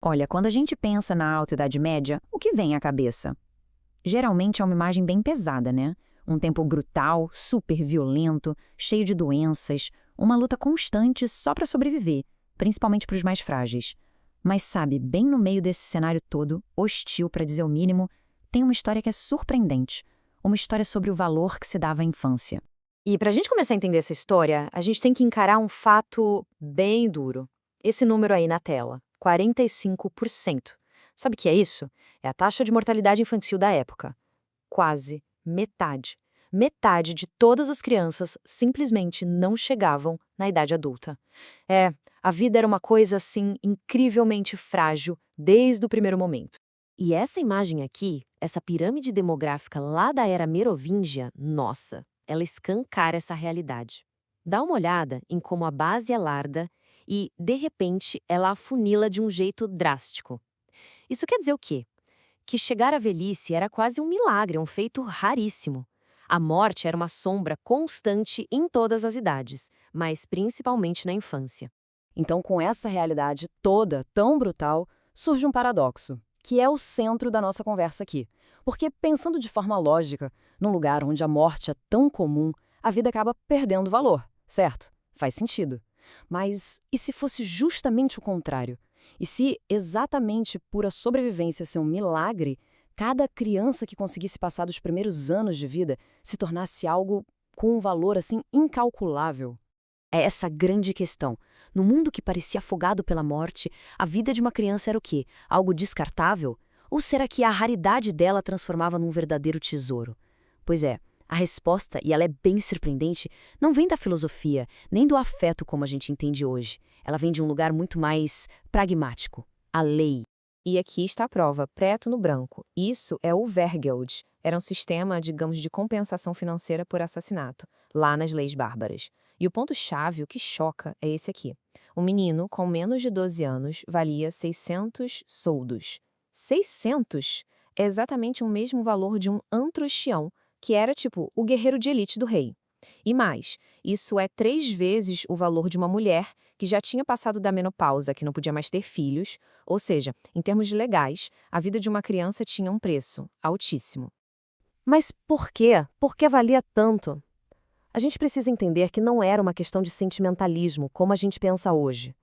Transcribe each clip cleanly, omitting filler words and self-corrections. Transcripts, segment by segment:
Olha, quando a gente pensa na Alta Idade Média, o que vem à cabeça? Geralmente é uma imagem bem pesada, né? Um tempo brutal, super violento, cheio de doenças, uma luta constante só para sobreviver, principalmente para os mais frágeis. Mas sabe, bem no meio desse cenário todo, hostil para dizer o mínimo, tem uma história que é surpreendente. Uma história sobre o valor que se dava à infância. E para a gente começar a entender essa história, a gente tem que encarar um fato bem duro. Esse número aí na tela, 45%. Sabe o que é isso? É a taxa de mortalidade infantil da época. Quase metade. Metade de todas as crianças simplesmente não chegavam na idade adulta. A vida era uma coisa assim incrivelmente frágil desde o primeiro momento. E essa imagem aqui, essa pirâmide demográfica lá da era merovíngia, nossa, ela escancara essa realidade. Dá uma olhada em como a base é larga e, de repente, ela afunila de um jeito drástico. Isso quer dizer o quê? Que chegar à velhice era quase um milagre, um feito raríssimo. A morte era uma sombra constante em todas as idades, mas principalmente na infância. Então, com essa realidade toda tão brutal, surge um paradoxo, que é o centro da nossa conversa aqui. Porque, pensando de forma lógica, num lugar onde a morte é tão comum, a vida acaba perdendo valor, certo? Faz sentido. Mas e se fosse justamente o contrário? E se, exatamente por a sobrevivência ser um milagre, cada criança que conseguisse passar dos primeiros anos de vida se tornasse algo com um valor assim incalculável? É essa a grande questão. No mundo que parecia afogado pela morte, a vida de uma criança era o quê? Algo descartável? Ou será que a raridade dela transformava num verdadeiro tesouro? Pois é, a resposta, e ela é bem surpreendente, não vem da filosofia, nem do afeto como a gente entende hoje. Ela vem de um lugar muito mais pragmático, a lei. E aqui está a prova, preto no branco. Isso é o Vergeld. Era um sistema, digamos, de compensação financeira por assassinato, lá nas leis bárbaras. E o ponto-chave, o que choca, é esse aqui. Um menino com menos de 12 anos valia 600 soldos. 600 é exatamente o mesmo valor de um antroxião, que era tipo o guerreiro de elite do rei. E mais, isso é 3 vezes o valor de uma mulher que já tinha passado da menopausa, que não podia mais ter filhos, ou seja, em termos legais, a vida de uma criança tinha um preço altíssimo. Mas por quê? Por que valia tanto? A gente precisa entender que não era uma questão de sentimentalismo, como a gente pensa hoje.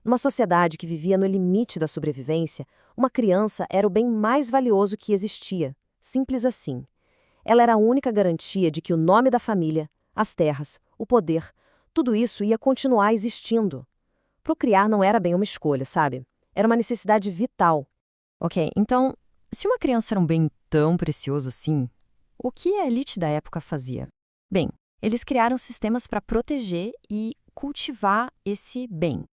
Numa sociedade que vivia no limite da sobrevivência, uma criança era o bem mais valioso que existia. Simples assim. Ela era a única garantia de que o nome da família, as terras, o poder, tudo isso ia continuar existindo. Procriar não era bem uma escolha, sabe? Era uma necessidade vital. Ok, então, se uma criança era um bem tão precioso assim, o que a elite da época fazia? Bem, eles criaram sistemas para proteger e cultivar esse bem.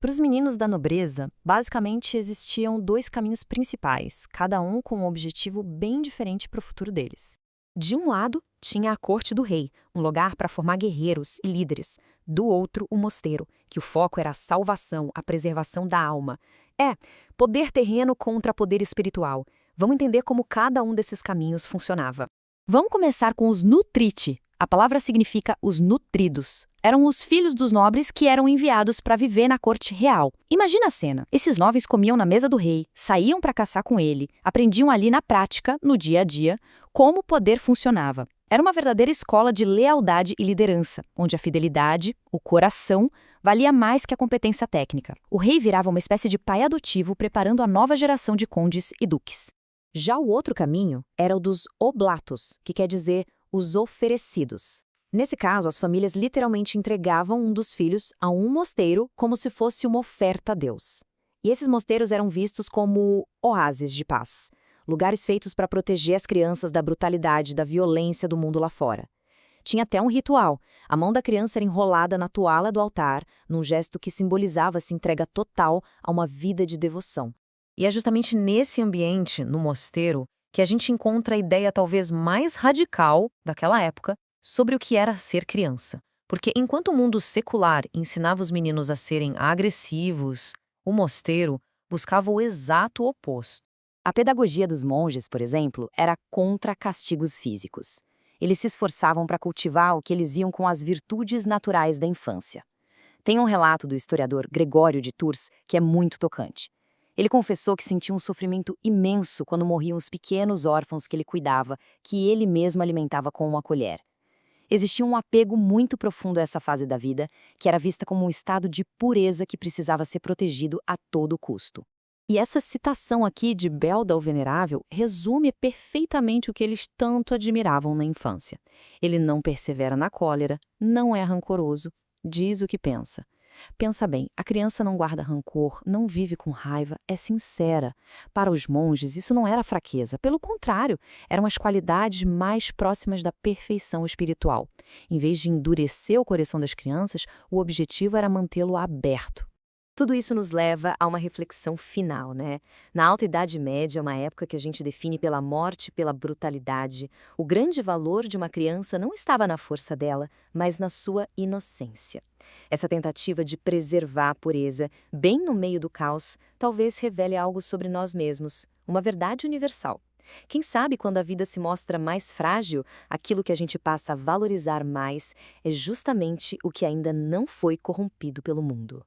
Para os meninos da nobreza, basicamente existiam 2 caminhos principais, cada um com um objetivo bem diferente para o futuro deles. De um lado, tinha a corte do rei, um lugar para formar guerreiros e líderes. Do outro, o mosteiro, que o foco era a salvação, a preservação da alma. Poder terreno contra poder espiritual. Vamos entender como cada um desses caminhos funcionava. Vamos começar com os nutriti. A palavra significa os nutridos. Eram os filhos dos nobres que eram enviados para viver na corte real. Imagina a cena. Esses nobres comiam na mesa do rei, saíam para caçar com ele, aprendiam ali na prática, no dia a dia, como o poder funcionava. Era uma verdadeira escola de lealdade e liderança, onde a fidelidade, o coração, valia mais que a competência técnica. O rei virava uma espécie de pai adotivo preparando a nova geração de condes e duques. Já o outro caminho era o dos oblatos, que quer dizer os oferecidos. Nesse caso, as famílias literalmente entregavam um dos filhos a um mosteiro como se fosse uma oferta a Deus. E esses mosteiros eram vistos como oásis de paz, lugares feitos para proteger as crianças da brutalidade, da violência do mundo lá fora. Tinha até um ritual. A mão da criança era enrolada na toalha do altar, num gesto que simbolizava essa entrega total a uma vida de devoção. E é justamente nesse ambiente, no mosteiro, que a gente encontra a ideia talvez mais radical daquela época sobre o que era ser criança. Porque enquanto o mundo secular ensinava os meninos a serem agressivos, o mosteiro buscava o exato oposto. A pedagogia dos monges, por exemplo, era contra castigos físicos. Eles se esforçavam para cultivar o que eles viam com as virtudes naturais da infância. Tem um relato do historiador Gregório de Tours que é muito tocante. Ele confessou que sentia um sofrimento imenso quando morriam os pequenos órfãos que ele cuidava, que ele mesmo alimentava com uma colher. Existia um apego muito profundo a essa fase da vida, que era vista como um estado de pureza que precisava ser protegido a todo custo. E essa citação aqui de Belda o Venerável resume perfeitamente o que eles tanto admiravam na infância. Ele não persevera na cólera, não é rancoroso, diz o que pensa. Pensa bem, a criança não guarda rancor, não vive com raiva, é sincera. Para os monges, isso não era fraqueza, pelo contrário, eram as qualidades mais próximas da perfeição espiritual. Em vez de endurecer o coração das crianças, o objetivo era mantê-lo aberto. Tudo isso nos leva a uma reflexão final, né? Na Alta Idade Média, uma época que a gente define pela morte e pela brutalidade, o grande valor de uma criança não estava na força dela, mas na sua inocência. Essa tentativa de preservar a pureza, bem no meio do caos, talvez revele algo sobre nós mesmos, uma verdade universal. Quem sabe quando a vida se mostra mais frágil, aquilo que a gente passa a valorizar mais é justamente o que ainda não foi corrompido pelo mundo.